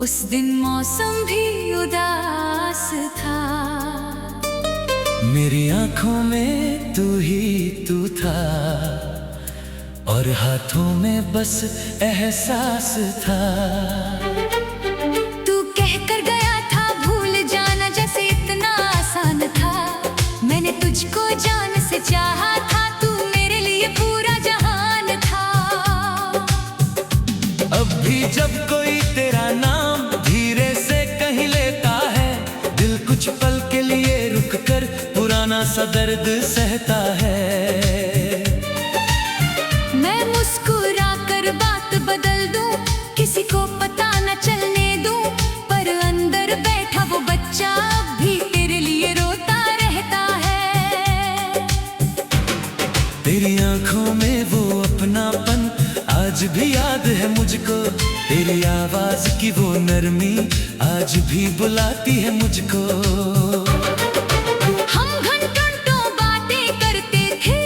उस दिन मौसम भी उदास था। मेरी आंखों में तू ही तू था और हाथों में बस एहसास था। तू कह कर गया था भूल जाना जैसे इतना आसान था। मैंने तुझको जान से चाहा था, तू मेरे लिए पूरा जहान था। अब भी जब कोई तेरा नाम धीरे से कहीं लेता है, दिल कुछ पल के लिए रुक कर पुराना सा दर्द सहता है। मैं मुस्कुरा कर बात बदल दूं, किसी को पता न चलने दूं, पर अंदर बैठा वो बच्चा अब भी तेरे लिए रोता रहता है। तेरी आंखों में वो अपनापन आज भी याद है मुझको, तेरी आवाज की वो नरमी आज भी बुलाती है मुझको। हम घंटों बातें करते थे,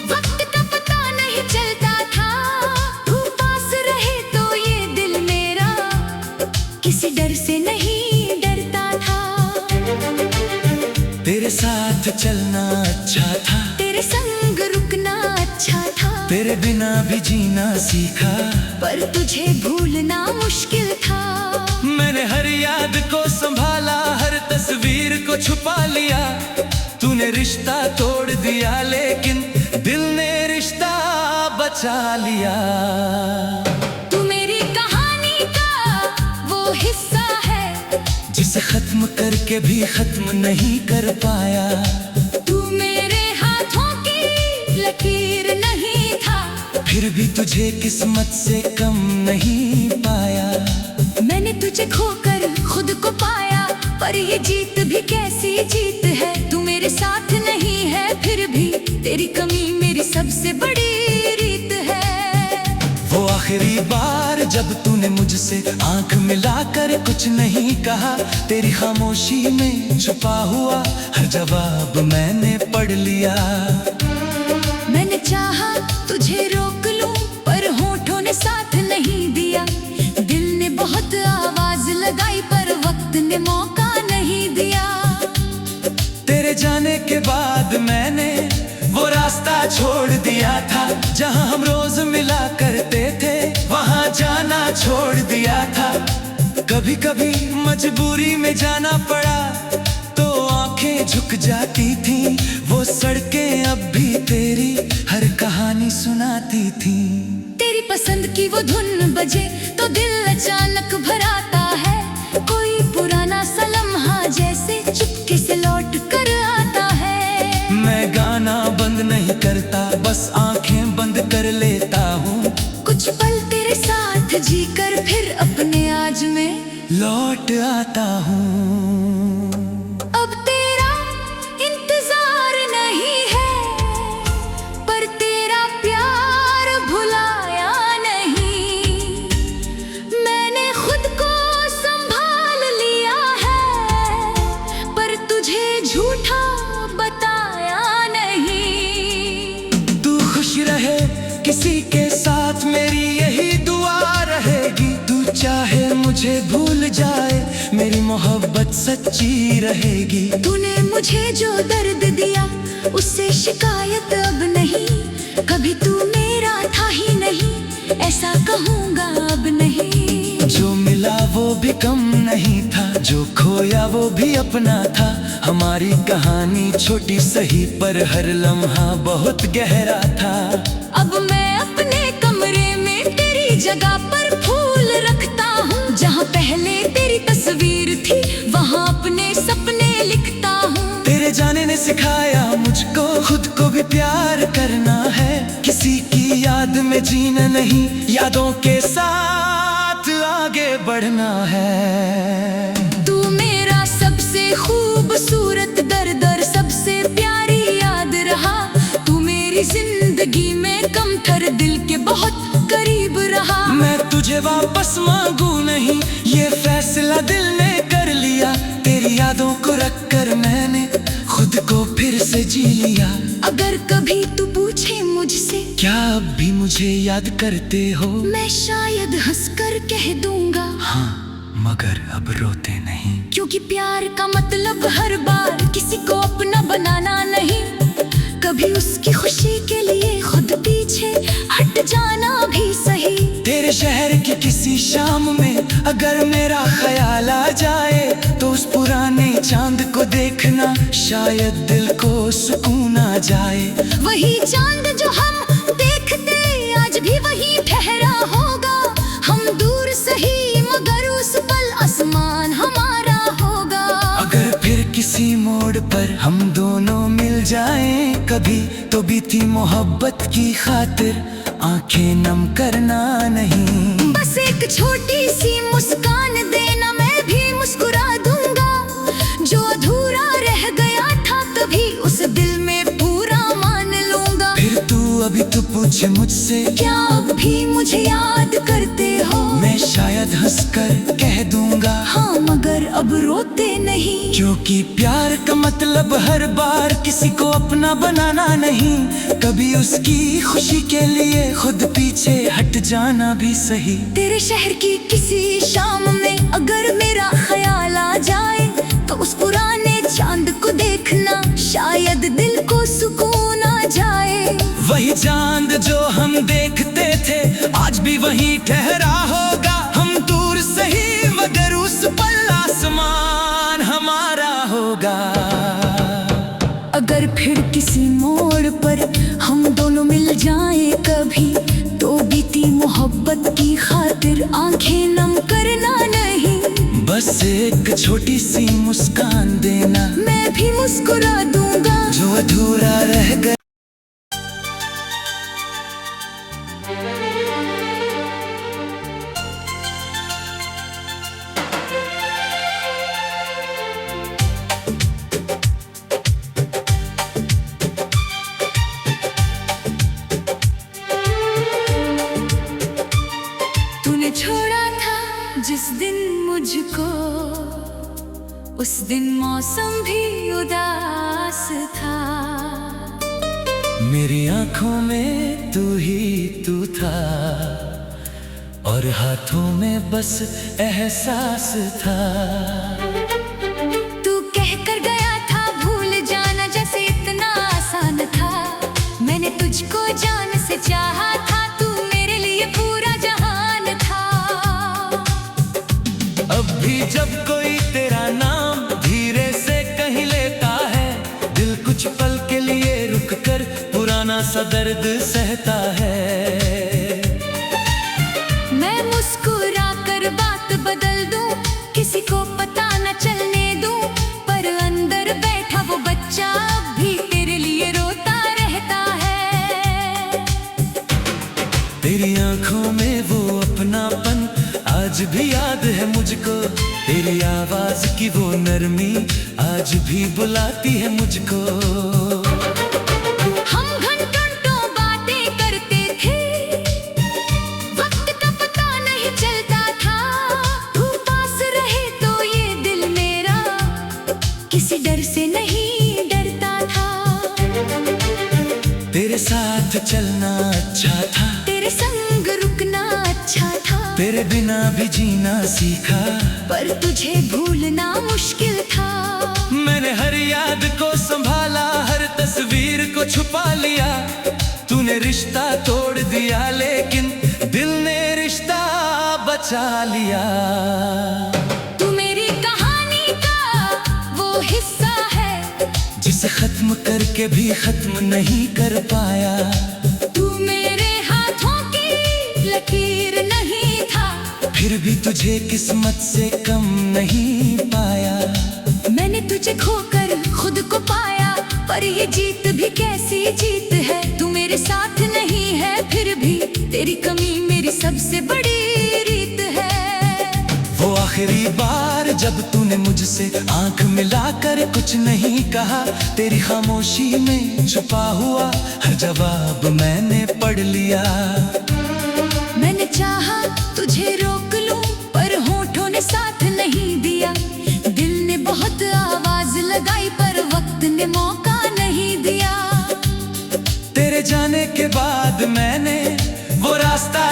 वक्त का पता नहीं चलता था। तू पास रहे तो ये दिल मेरा किसी डर से नहीं डरता था। तेरे साथ चलना अच्छा था, तेरे संग रुकना अच्छा था। तेरे बिना भी जीना सीखा, पर तुझे भूलना मुश्किल था। मैंने हर याद को संभाला, हर तस्वीर को छुपा लिया। तूने रिश्ता तोड़ दिया लेकिन दिल ने रिश्ता बचा लिया। तू मेरी कहानी का वो हिस्सा है जिसे खत्म करके भी खत्म नहीं कर पाया। तू मेरे हाथों की लकीर नहीं था, फिर भी तुझे किस्मत से कम नहीं पाया। मैंने तुझे खोकर खुद को पाया, पर ये जीत भी कैसी जीत है। तू मेरे साथ नहीं है फिर भी तेरी कमी मेरी सबसे बड़ी रीत है। वो आखिरी बार जब तूने मुझसे आंख मिलाकर कुछ नहीं कहा, तेरी खामोशी में छुपा हुआ हर जवाब मैंने पढ़ लिया। मैंने चाहा तुझे रोक लूं, पर होठों ने साथ नहीं दिया। दिल ने बहुत आवाज लगाई, पर वक्त ने मौका नहीं दिया। तेरे जाने के बाद मैंने वो रास्ता छोड़ दिया था, जहां हम रोज मिला करते थे वहां जाना छोड़ दिया था। कभी कभी मजबूरी में जाना पड़ा तो आंखें झुक जाती थी। वो सड़कें अब भी तेरी हर कहानी सुनाती थी। तेरी पसंद की वो धुन बजे तो दिल अचानक भर आता है। कोई पुराना सा लम्हा जैसे चुपके से लौट कर आता है। मैं गाना बंद नहीं करता, बस आंखें बंद कर लेता हूँ। कुछ पल तेरे साथ जीकर फिर अपने आज में लौट आता हूँ। अब तेरा इंतजार नहीं है, पर तेरा प्यार भुलाया नहीं। मैंने खुद को संभाल लिया है, पर तुझे झूठा बताया नहीं। तू खुश रहे किसी के साथ मेरी यही दुआ रहेगी। तू चाहे मुझे भूल जाए मेरी मोहब्बत सच्ची रहेगी। तूने मुझे जो दर्द दिया उससे शिकायत अब नहीं। कभी तू मेरा था ही नहीं, ऐसा कहूँगा अब नहीं। जो मिला वो भी कम नहीं था, जो खोया वो भी अपना था। हमारी कहानी छोटी सही पर हर लम्हा बहुत गहरा था। अब मैं अपने कमरे में तेरी जगह पर फूल रखता हूँ। जहाँ पहले तेरी तस्वीर थी वहाँ अपने सपने लिखता हूँ। तेरे जाने ने सिखाया मुझको खुद को भी प्यार करना है। किसी की याद में जीना नहीं, यादों के साथ आगे बढ़ना है। तू मेरा सबसे खूबसूरत दर्द और सबसे प्यारी याद रहा। तू मेरी जिंदगी में कम थर दिल के बहुत करीब रहा। मैं तुझे वापस मांगू नहीं, ये फैसला दिल ने कर लिया। तेरी यादों को रख कर मैंने खुद को फिर से जी लिया। अगर कभी तू पूछ पूछे मुझसे, क्या अब भी मुझे याद करते हो? मैं शायद हंसकर कह दूंगा हाँ, मगर अब रोते नहीं। क्योंकि प्यार का मतलब हर बार किसी को अपना बनाना नहीं, कभी उसकी खुशी के लिए खुद पीछे हट जाना भी सही। तेरे शहर की किसी शाम में अगर मेरा ख्याल आ जाए, तो उस पुराने चांद को देखना, शायद दिल को सुकून आ जाए। वही चांद जो हम देखते आज भी वही ठहरा होगा, हम दूर सही मगर उस पल आसमान हमारा होगा। अगर फिर किसी मोड़ पर हम दोनों मिल जाएं कभी, तो बीती मोहब्बत की खातिर आंखें नम करना नहीं। बस एक छोटी सी मुस्कान देना, मैं भी मुस्कुरा दूंगा। जो अधूरा रह गया था कभी उस दिल में पूरा मान लूंगा। फिर अभी तू पूछे मुझसे, क्या अब भी मुझे याद करते हो? मैं शायद हंसकर कह दूंगा हाँ, मगर अब रोते नहीं। क्योंकि प्यार का मतलब हर बार किसी को अपना बनाना नहीं, कभी उसकी खुशी के लिए खुद पीछे हट जाना भी सही। तेरे शहर की किसी शाम में अगर मेरा ख्याल आ जाए, तो उस पुराने चांद को देखना, शायद दिल को सुकून आ जाए। वही चांद जो हम देखते थे आज भी वही ठहरा होगा, हम दूर सही मगर उस पल आसमान हमारा होगा। अगर फिर किसी मोड़ पर हम दोनों मिल जाएं कभी, तो बीती मोहब्बत की खातिर आंखें नम करना नहीं। बस एक छोटी सी मुस्कान देना, मैं भी मुस्कुरा दूंगा। जो अधूरा रह गया। तूने छोड़ा था जिस दिन मुझको, उस दिन मौसम भी उदास था। मेरी आंखों में तू ही तू था, और हाथों में बस एहसास था। तू कह कर गया था भूल जाना जैसे इतना आसान था। मैंने तुझको जान से चाहा था, तू मेरे लिए पूरा जहान था। अब भी जब कोई तेरा नाम धीरे से कहीं लेता है, दिल कुछ पल के लिए रुक कर पुराना सा दर्द सहता है। मैं मुस्कुरा कर बात बदल दूं, किसी को पता न चलने दूं, पर अंदर बैठा वो बच्चा अब भी तेरे लिए रोता रहता है। तेरी आंखों में वो अपनापन आज भी याद है मुझको, तेरी आवाज की वो नरमी आज भी बुलाती है मुझको। हम घंटों बातें करते थे, वक्त का पता नहीं चलता था। तू पास रहे तो ये दिल मेरा किसी डर से नहीं डरता था। तेरे साथ चलना अच्छा था, तेरे संग रुकना अच्छा था। तेरे बिना भी जीना सीखा, पर तुझे भूलना मुश्किल था। मैंने हर याद को संभाला, हर तस्वीर को छुपा लिया। तूने रिश्ता तोड़ दिया लेकिन दिल ने रिश्ता बचा लिया। तू मेरी कहानी का वो हिस्सा है, जिसे खत्म करके भी खत्म नहीं कर पाया। तू मेरे हाथों की लकीर नहीं था, फिर भी तुझे किस्मत से कम नहीं पाया। मैंने तुझे खोकर खुद को पाया, पर ये जीत भी कैसी जीत है। तू मेरे साथ नहीं है फिर भी तेरी कमी मेरी सबसे बड़ी रीत है। वो आखिरी बार जब तूने मुझसे आंख मिलाकर कुछ नहीं कहा, तेरी खामोशी में छुपा हुआ हर जवाब मैंने पढ़ लिया। मैंने चाहा तुझे रोक लूं, पर होठों ने साथ नहीं दिया। दिल ने बहुत आवाज लगाई, पर वक्त ने मौका नहीं दिया। तेरे जाने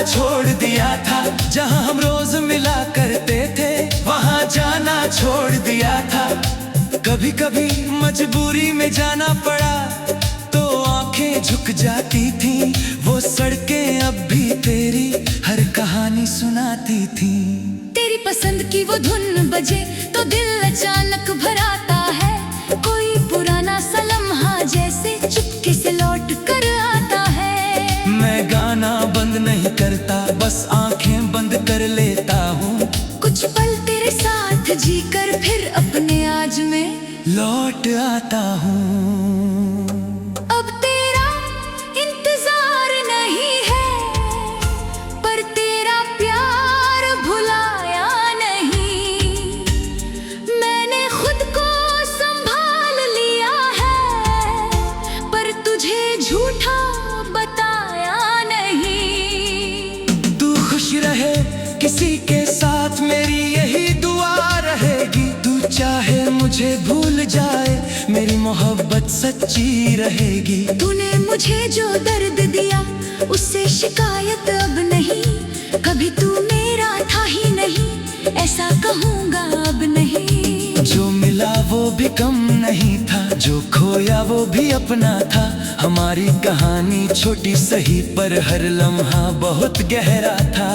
छोड़ दिया था। जहाँ हम रोज मिला करते थे वहाँ जाना छोड़ दिया था। कभी कभी मजबूरी में जाना पड़ा तो आंखें झुक जाती थी। वो सड़कें अब भी तेरी हर कहानी सुनाती थी। तेरी पसंद की वो धुन बजे तो दिल अचानक भर आता है। कोई पुराना सा लम्हा जैसे चुपके से लौट कर आता है। मैं गाना बंद नहीं करता, बस आंखें बंद कर लेता हूँ। कुछ पल तेरे साथ जीकर फिर अपने आज में लौट आता हूँ। अब तेरा इंतजार नहीं है पर तेरा प्यार भुलाया नहीं। मैंने खुद को संभाल लिया है पर तुझे झूठा बताया नहीं। तू खुश रहे किसी के साथ मेरी यही दुआ रहेगी। तू चाहे मुझे भूल जाए मेरी मोहब्बत सच्ची रहेगी। तूने मुझे जो दर्द दिया उससे शिकायत अब नहीं। कभी तू मेरा था ही नहीं ऐसा कहूँगा अब नहीं। जो मिला वो भी कम नहीं था, जो खोया वो भी अपना था। हमारी कहानी छोटी सही पर हर लम्हा बहुत गहरा था।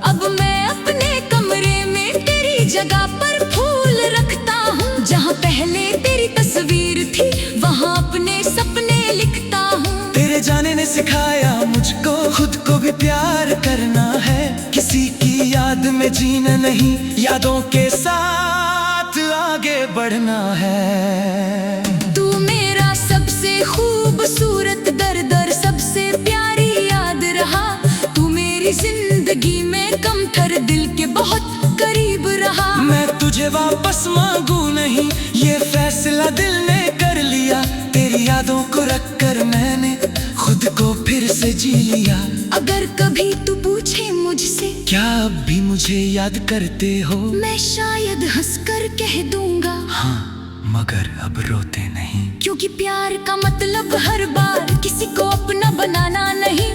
अब मैं अपने कमरे में तेरी जगह पर फूल रखता हूँ। जहाँ पहले तेरी तस्वीर थी वहाँ अपने सपने लिखता हूँ। तेरे जाने ने सिखाया मुझको खुद को भी प्यार करना है। किसी की याद में जीना नहीं, यादों के साथ आगे बढ़ना है। तू मेरा सबसे खूबसूरत दर्द और सबसे प्यारी याद रहा। तू मेरी जिंदगी में कम कर दिल के बहुत करीब रहा। मैं तुझे वापस मांगू नहीं, ये फैसला दिल ने कर लिया। तेरी यादों को रखकर मैंने खुद को फिर से जी लिया। अगर कभी तू पूछे मुझसे क्या अब भी मुझे याद करते हो, मैं शायद हंसकर कह दूंगा हाँ, मगर अब रोते नहीं। क्योंकि प्यार का मतलब हर बार किसी को अपना बनाना नहीं।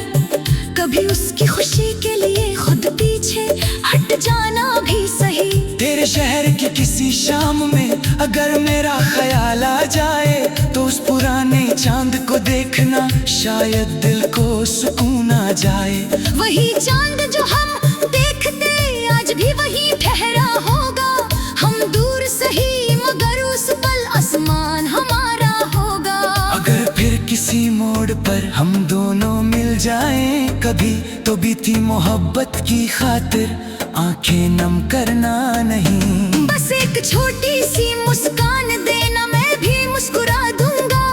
कभी उसकी खुशी के लिए खुद पीछे हट जाना भी सही। तेरे शहर की किसी शाम में अगर मेरा ख्याल आ जाए तो उस पुराने चांद को देखना, शायद दिल को सुकून आ जाए। वही चांद जो हम देखते आज भी वही ठहरा होगा। हम दूर सही मगर उस पल आसमान हमारा होगा। अगर फिर किसी मोड़ पर हम दोनों मिल जाएं कभी तो बीती मोहब्बत की खातिर आंखें नम करना नहीं। बस एक छोटी सी मुस्कान देना, मैं भी मुस्कुरा दूंगा।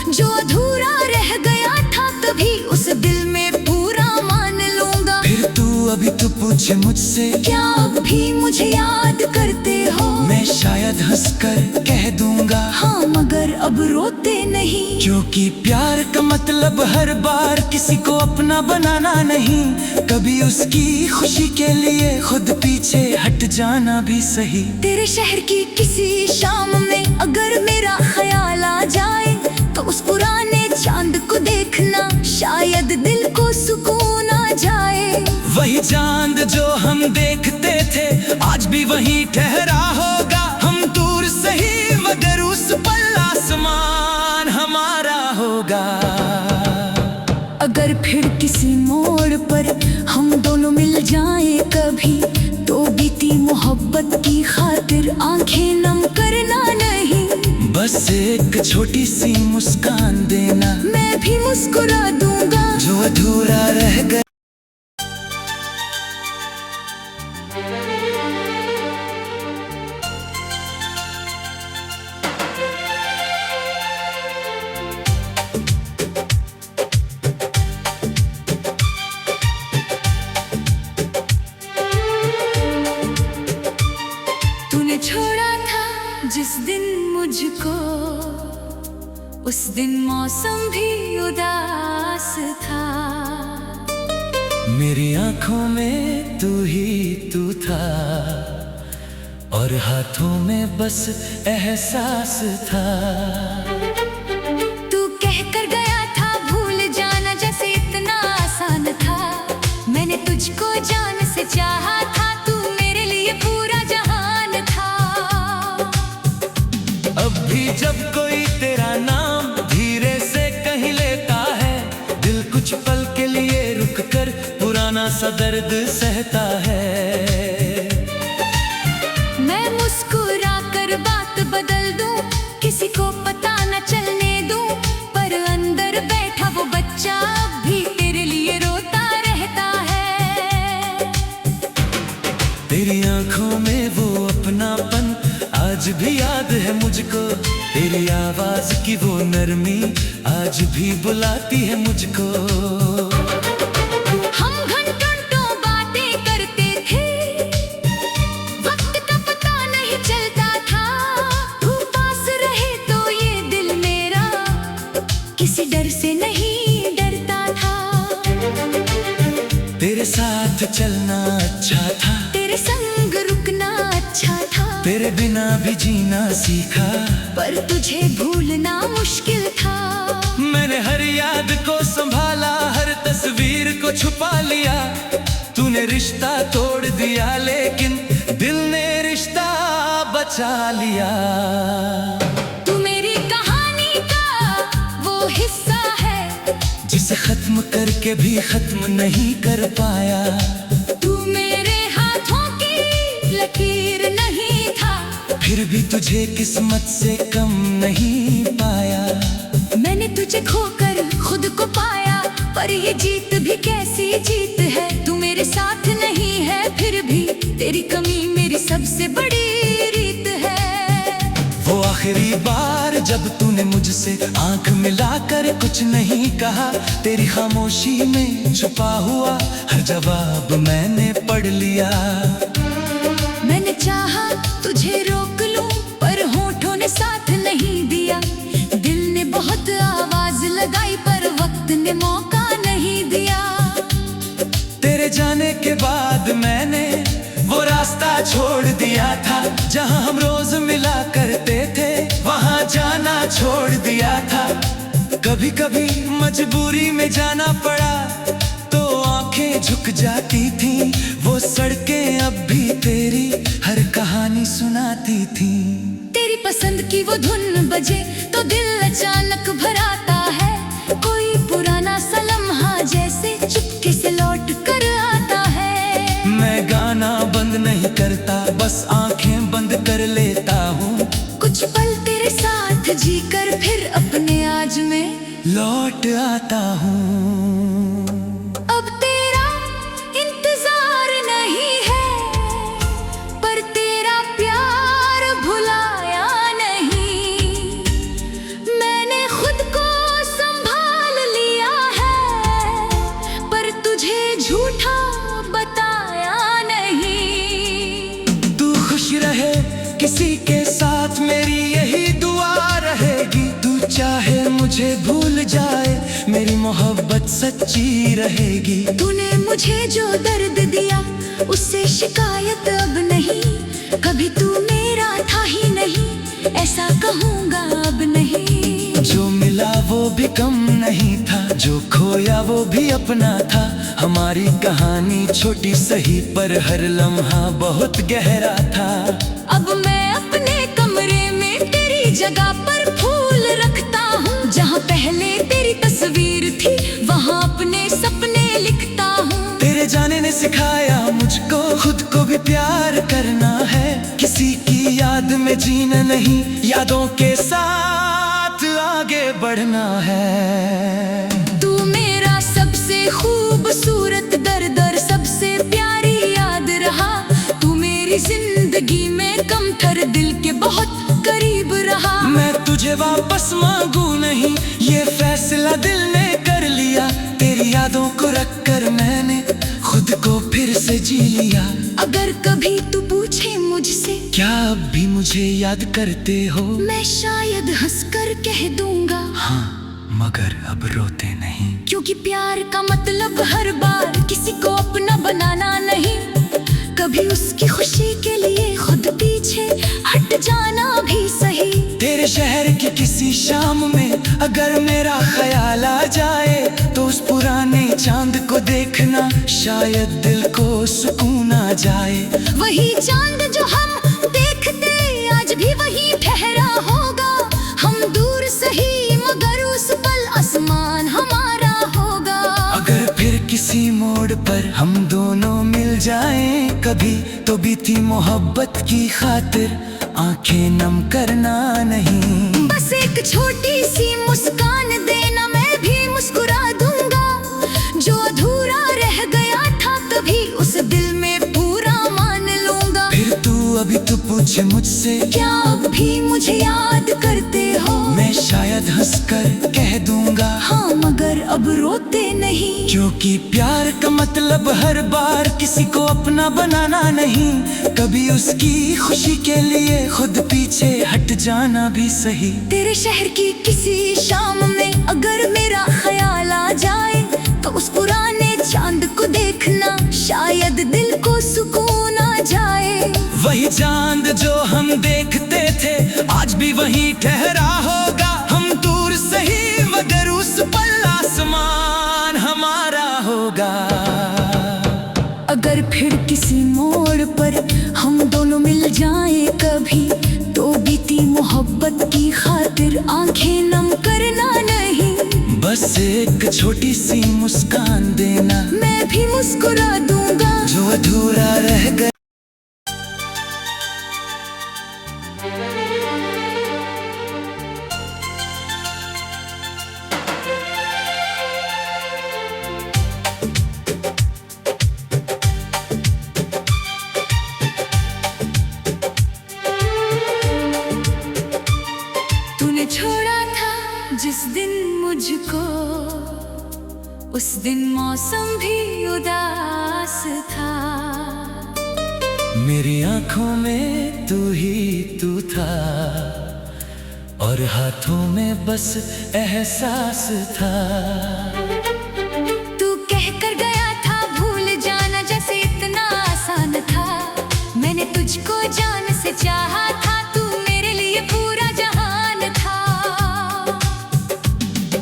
जो अधूरा रह गया था कभी उस दिल में पूरा मान लूंगा। फिर अभी तू पूछे मुझसे क्या अब भी मुझे याद करते हो, मैं शायद हंसकर कह दूंगा हाँ मगर अब रोते नहीं। क्योंकि प्यार का मतलब हर बार किसी को अपना बनाना नहीं, कभी उसकी खुशी के लिए खुद पीछे हट जाना भी सही। तेरे शहर की किसी शाम में अगर मेरा ख्याल आ जाए तो उस पुराने चांद को देखना, शायद दिल को सुकून आ जाए। वही चांद जो हम देखते थे आज भी वहीं ठहरा होगा। हम दूर सही मगर उस पल आसमान हमारा होगा। अगर फिर किसी मोड़ पर हम दोनों मिल जाएं कभी तो बीती मोहब्बत की खातिर आंखें नम करना नहीं। बस एक छोटी सी मुस्कान देना, मैं भी मुस्कुरा दूंगा। जो अधूरा रह गया तूने छोड़ा था जिस दिन मुझको, उस दिन मौसम भी उदास था। मेरी आंखों में तू ही तू था और हाथों में बस एहसास था। तू कह कर गया था भूल जाना जैसे इतना आसान था। मैंने तुझे दर्द सहता है। मैं मुस्कुरा कर बात बदल दूं, किसी को पता न चलने दूं, पर अंदर बैठा वो बच्चा अब भी तेरे लिए रोता रहता है। तेरी आंखों में वो अपनापन आज भी याद है मुझको, तेरी आवाज की वो नरमी आज भी बुलाती है मुझको। हम घंटों तो बातें करते थे, वक्त का पता नहीं चलता था। तू पास रहे तो ये दिल मेरा किसी डर से नहीं डरता था। तेरे साथ चलना अच्छा था, तेरे संग रुकना अच्छा था, तेरे बिना भी जीना सीखा, पर तुझे भूलना मुश्किल था। मैंने हर याद को संभाला, हर तस्वीर को छुपा लिया। तूने रिश्ता तोड़ दिया लेकिन दिल ने रिश्ता बचा लिया। तू मेरी कहानी का वो हिस्सा है जिसे खत्म करके भी खत्म नहीं कर पाया। तू मेरे हाथों की लकीर नहीं था, फिर भी तुझे किस्मत से कम नहीं पाया। मैंने तुझे खोकर खुद को पाया, पर ये जीत भी कैसी जीत है। तू मेरे साथ नहीं है फिर भी तेरी कमी मेरी सबसे बड़ी रीत है। वो आखिरी बार जब तूने मुझसे आंख मिलाकर कुछ नहीं कहा, तेरी खामोशी में छुपा हुआ हर जवाब मैंने पढ़ लिया। मैंने चाहा तुझे रोक लूं, पर होठों ने साथ नहीं दिया। दिल ने बहुत आवाज लगाई, पर वक्त ने मौका नहीं दिया। तेरे जाने के बाद मैंने वो रास्ता छोड़ दिया था, जहां हम रोज मिला करते थे, वहां जाना छोड़ दिया था। कभी कभी मजबूरी में जाना पड़ा तो आंखें झुक जाती थी। वो सड़कें अब भी तेरी हर कहानी सुनाती थी। तेरी पसंद की वो धुन बजे तो दिल अचानक भर आता है। कोई पुराना सा लम्हा जैसे चुपके से लौट कर आता है। मैं गाना बंद नहीं करता, बस आंखें बंद कर लेता हूँ। कुछ पल तेरे साथ जीकर फिर अपने आज में लौट आता हूँ। अब तेरा इंतजार नहीं है, पर तेरा प्यार भुलाया नहीं। मैंने खुद को संभाल लिया है, पर तुझे झूठा बताया नहीं। तू खुश रहे किसी के साथ मेरी यही दुआ रहेगी। तू चाहे मुझे भूल जाए मेरी मोहब्बत सच्ची रहेगी। तूने मुझे जो दर्द दिया उससे शिकायत अब नहीं। कभी तू मेरा था ही नहीं, ऐसा कहूँगा अब नहीं। जो मिला वो भी कम नहीं था, जो खोया वो भी अपना था। हमारी कहानी छोटी सही पर हर लम्हा बहुत गहरा था। अब मैं अपने कमरे में तेरी जगह पर फूल रखता हूँ। जहाँ पहले तेरी तस्वीर थी वहाँ अपने सपने लिखता हूँ। तेरे जाने ने सिखाया मुझको खुद को भी प्यार करना है। किसी की याद में जीना नहीं, यादों के साथ आगे बढ़ना है। तू मेरा सबसे खूबसूरत दर्द और सबसे प्यारी याद रहा। तू मेरी जिंदगी में कमतर दिल के बहुत करीब रहा। मैं तुझे वापस मांगू नहीं, ये फैसला दिल ने कर लिया। तेरी यादों को रखकर मैंने खुद को फिर से जी लिया। अगर कभी तू पूछे मुझसे क्या अब भी मुझे याद करते हो, मैं शायद हंसकर कह दूंगा हाँ, मगर अब रोते नहीं। क्योंकि प्यार का मतलब हर बार किसी को अपना बनाना नहीं। कभी उसकी खुशी के लिए खुद पीछे हट जाना भी सही। तेरे शहर की किसी शाम में अगर मेरा ख्याल आ जाए तो उस पुराने चांद को देखना, शायद दिल को सुकून आ जाए। वही चांद जो हम देखते आज भी वही ठहरा होगा। हम दूर सही मगर उस पल आसमान हमारा होगा। अगर फिर किसी मोड़ पर हम दोनों जाएं कभी तो बीती मोहब्बत की खातिर आंखें नम करना नहीं। बस एक छोटी सी मुस्कान देना, मैं भी मुस्कुरा दूंगा। जो अधूरा रह गया था कभी उस दिल में पूरा मान लूंगा। फिर तू अभी तो पूछे मुझसे, क्या अब भी मुझे याद करते हो? मैं शायद हंसकर कह दूंगा हाँ, मगर अब रोते नहीं। क्योंकि प्यार का मतलब हर बार किसी को अपना बनाना नहीं, कभी उसकी खुशी के लिए खुद पीछे हट जाना भी सही। तेरे शहर की किसी शाम में अगर मेरा ख्याल आ जाए तो उस पुराने चांद को देखना, शायद दिल को सुकून आ जाए। वही चांद जो हम देखते थे आज भी वहीं ठहरा होगा। हम दूर सही मगर उस पल आसमान हमारा होगा। अगर फिर किसी मोड़ पर हम दोनों मिल जाएं कभी तो बीती मोहब्बत की खातिर आंखें नम करना नहीं। बस एक छोटी सी मुस्कान देना, मैं भी मुस्कुरा दूंगा। जो अधूरा रह गया। तूने छोड़ा था जिस दिन मुझको, उस दिन मौसम भी उदास था। मेरी आंखों में तू ही तू था और हाथों में बस एहसास था। तू कह कर गया था भूल जाना जैसे इतना आसान था। मैंने तुझको जान से चाहा था, तू मेरे लिए पूरा जहान था।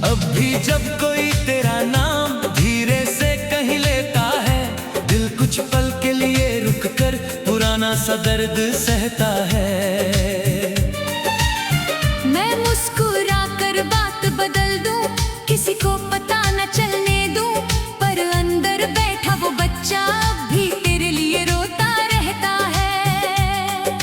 अब भी जब कोई तेरा नाम धीरे से कहीं लेता है, दिल कुछ पल के लिए रुक कर पुराना सा दर्द सहता है। मैं मुस्कुरा कर बात बदल दूं, किसी को पता न चलने दूं, पर अंदर बैठा वो बच्चा अब भी तेरे लिए रोता रहता है।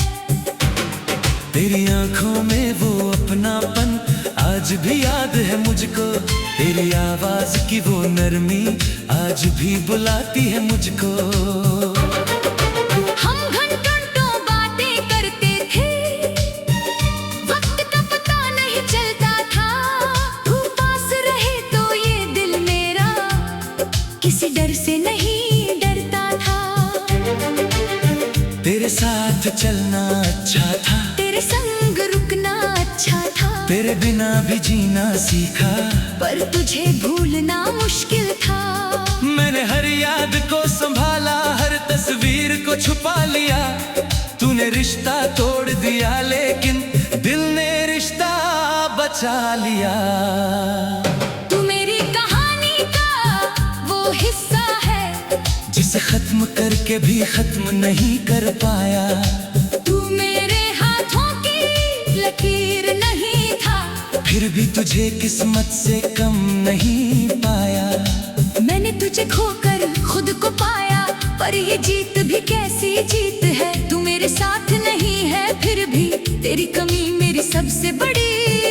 तेरी आंखों में वो अपनापन आज भी याद है मुझको। तेरी आवाज की वो नरमी आज भी बुलाती है मुझको। हम घंटों बातें करते थे, वक्त का पता नहीं चलता था। तू पास रहे तो ये दिल मेरा किसी डर से नहीं डरता था। तेरे साथ चलना अच्छा था, तेरे संग रुकना अच्छा था। तेरे बिना भी जीना सीखा, पर तुझे भूलना मुश्किल था। मैंने हर याद को संभाला, हर तस्वीर को छुपा लिया। तूने रिश्ता तोड़ दिया लेकिन दिल ने रिश्ता बचा लिया। तू मेरी कहानी का वो हिस्सा है जिसे खत्म करके भी खत्म नहीं कर पाया। तू मेरे हाथों की लकीर नहीं था, फिर भी तुझे किस्मत से कम नहीं पाया। मैंने तुझे खोकर खुद को पाया, पर ये जीत भी कैसी जीत है। तू मेरे साथ नहीं है फिर भी तेरी कमी मेरी सबसे बड़ी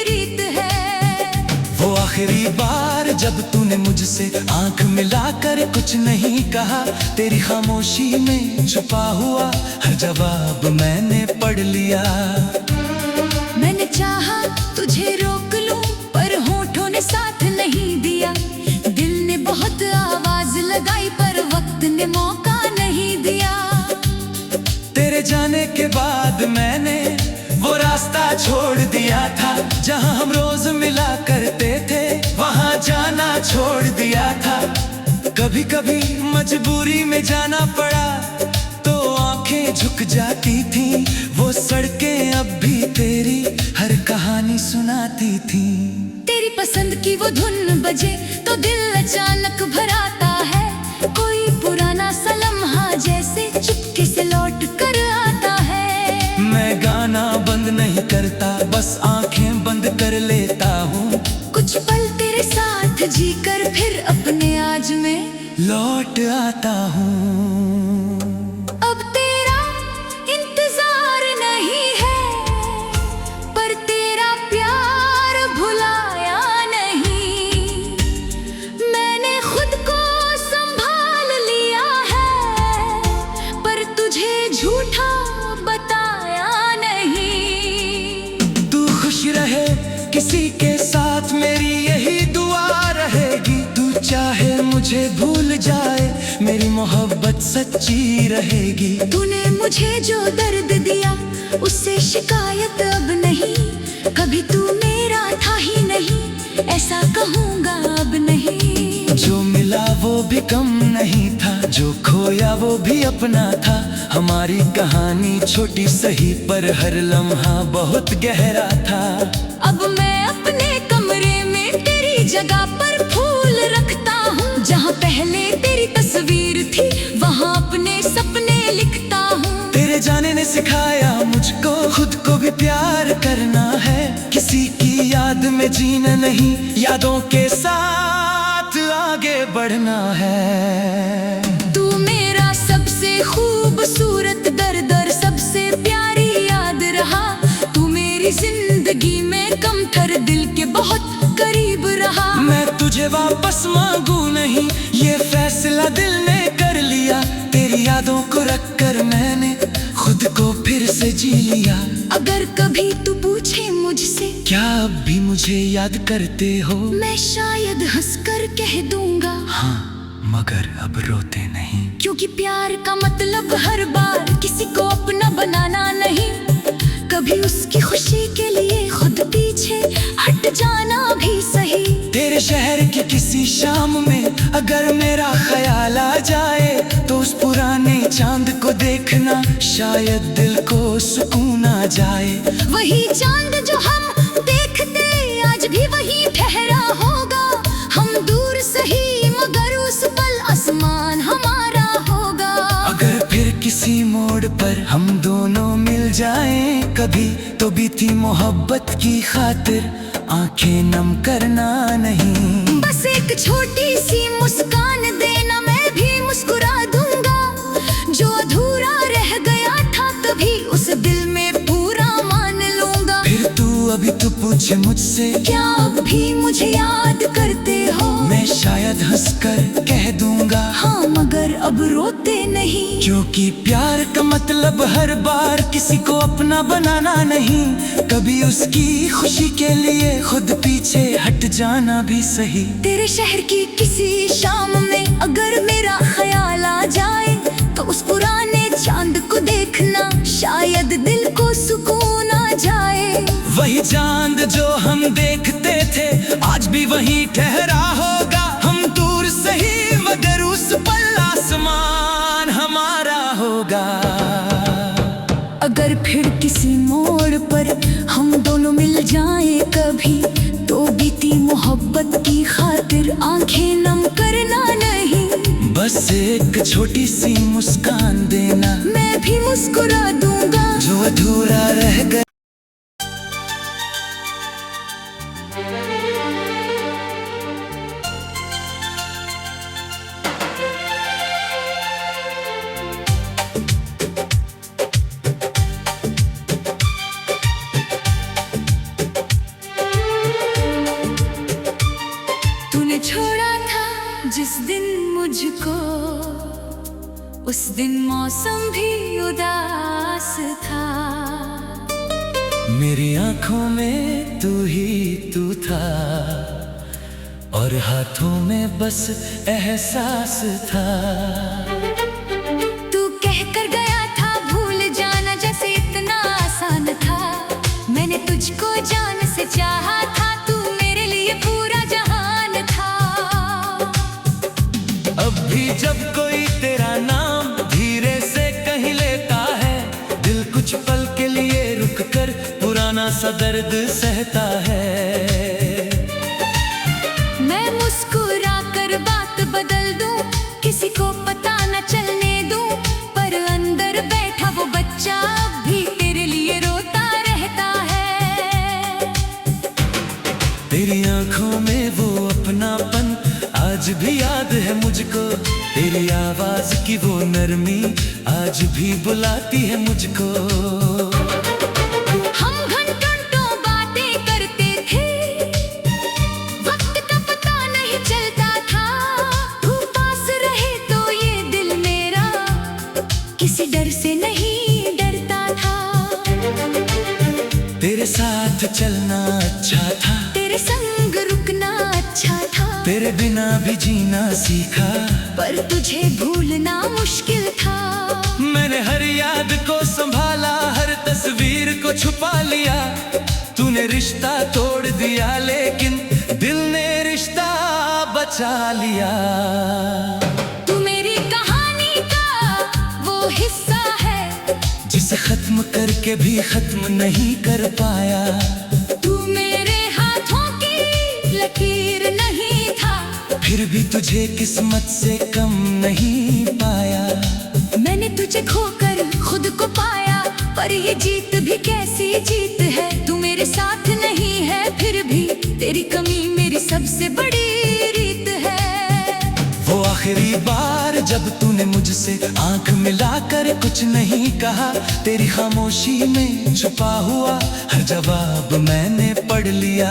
रीत है। वो आखिरी बार जब तूने मुझसे आंख मिलाकर कुछ नहीं कहा, तेरी खामोशी में छुपा हुआ हर जवाब मैंने पढ़ लिया। मैंने चाहा तुझे रोक लूं पर होठों ने साथ नहीं दिया। दिल ने बहुत आवाज लगाई पर वक्त ने मौका नहीं दिया। तेरे जाने के बाद मैंने वो रास्ता छोड़ दिया था, जहां हम रोज मिला करते थे वहां जाना छोड़ दिया था। कभी कभी मजबूरी में जाना पड़ा तो आंखें झुक जाती थी। वो सड़कें अब भी तेरी हर कहानी सुनाती थी। तेरी पसंद की वो धुन बजे तो दिल अचानक भर आता है। कोई पुराना सा लम्हा जैसे चुपके से लौट कर आता है। मैं गाना बंद नहीं करता, बस आंखें बंद कर लेता हूँ। कुछ पल तेरे साथ जीकर फिर अपने आज में लौट आता हूँ। साथ मेरी यही दुआ रहेगी, तू चाहे मुझे भूल जाए, मेरी मोहब्बत सच्ची रहेगी। तूने मुझे जो दर्द दिया उससे शिकायत अब नहीं, कभी तू मेरा था ही नहीं, ऐसा कहूँगा अब नहीं। जो मिला वो भी कम नहीं था, जो खोया वो भी अपना था। हमारी कहानी छोटी सही पर हर लम्हा बहुत गहरा था। अब मैं अपने कमरे में तेरी जगह पर फूल रखता हूँ, जहाँ पहले तेरी तस्वीर थी वहाँ अपने सपने लिखता हूँ। तेरे जाने ने सिखाया मुझको खुद को भी प्यार करना है, किसी की याद में जीना नहीं, यादों के साथ आगे बढ़ना है। तू मेरा सबसे खूबसूरत दर सबसे प्यारी याद रहा, तू मेरी जिंदगी में कमतर दिल के बहुत करीब रहा। मैं तुझे वापस मांगू नहीं, ये फैसला दिल ने कर लिया, तेरी यादों को रखकर मैंने खुद को फिर से जी लिया। अगर कभी तू पूछे मुझसे क्या अब भी मुझे याद करते हो, मैं शायद हंसकर कह दूंगा हाँ, मगर अब रोते नहीं। क्योंकि प्यार का मतलब हर बार किसी को अपना बनाना नहीं, कभी उसकी खुशी के लिए खुद पीछे हट जाना भी सही। तेरे शहर की किसी शाम में अगर मेरा ख्याल आ जाए, तो उस पुराने चांद को देखना, शायद दिल को सुकून आ जाए। वही चांद जो हम देखते आज भी वही ठहरा होगा, हम दूर सही मगर उस पल आसमान हमारा होगा। अगर फिर किसी मोड़ पर हम दोनों मिल जाएं कभी, तो बीती मोहब्बत की खातिर आंखें नम करना नहीं। बस एक छोटी सी मुस्कान देना, मैं भी मुस्कुरा दूंगा, जो अधूरा रह गया था कभी उस दिल में पूरा मान लूंगा। फिर अभी तू पूछे मुझसे क्या अब भी मुझे याद करते हो, मैं शायद हंसकर कह दूंगा हाँ, मगर अब रोते नहीं। क्योंकि प्यार का मतलब हर बार किसी को अपना बनाना नहीं, कभी उसकी खुशी के लिए खुद पीछे हट जाना भी सही। तेरे शहर की किसी शाम में अगर मेरा ख्याल आ जाए, तो उस पुराने चांद को देखना, शायद दिल को सुकून आ जाए। वही चांद जो हम देखते थे आज भी वहीं ठहरा होगा, हम दूर सही मगर उस पल आसमान हमारा होगा। अगर फिर किसी मोड़ पर हम दोनों मिल जाएं कभी, तो बीती मोहब्बत की खातिर आंखें नम करना नहीं। बस एक छोटी सी मुस्कान देना, मैं भी मुस्कुरा दूंगा, जो अधूरा रह गया। तूने छोड़ा था जिस दिन मुझको, उस दिन मौसम भी उदास था। मेरी आंखों में तू ही तू था, और हाथों में बस एहसास था। तू कह कर गया था भूल जाना जैसे इतना आसान था, मैंने तुझको जान से चाहा था, तू मेरे लिए पूरा जहान था। अब भी जब कोई तेरा नाम धीरे से कहीं लेता है, दिल कुछ पल के लिए रुक कर पुराना सा दर्द सहता है। मैं मुस्कुरा कर बात बदल दूं, किसी को पता न चलने दूं, पर अंदर बैठा वो बच्चा अब भी तेरे लिए रोता रहता है। तेरी आंखों में वो अपनापन आज भी याद है मुझको, तेरी आवाज की वो नरमी आज भी बुलाती है मुझको। हम घंटों बातें करते थे, वक्त का पता नहीं चलता था, तू पास रहे तो ये दिल मेरा किसी डर से नहीं डरता था। तेरे साथ चलना अच्छा था, तेरे तेरे संग रुकना अच्छा था, तेरे बिना भी जीना सीखा, पर तुझे भूलना मुश्किल था। मैंने हर याद को संभाला, हर तस्वीर को छुपा लिया। तूने रिश्ता तोड़ दिया, लेकिन दिल ने रिश्ता बचा लिया। तू मेरी कहानी का वो हिस्सा है, जिसे खत्म करके भी खत्म नहीं कर पाया। तू मेरे हाथों की लकीर नहीं था, फिर भी तुझे किस्मत से कम नहीं पाया। मैंने तुझे खोकर खुद को पाया, पर ये जीत भी कैसी जीत है। तू मेरे साथ नहीं है, फिर भी तेरी कमी मेरी सबसे बड़ी रीत है। वो आखिरी बार जब तूने मुझसे आंख मिलाकर कुछ नहीं कहा, तेरी खामोशी में छुपा हुआ हर जवाब मैंने पढ़ लिया।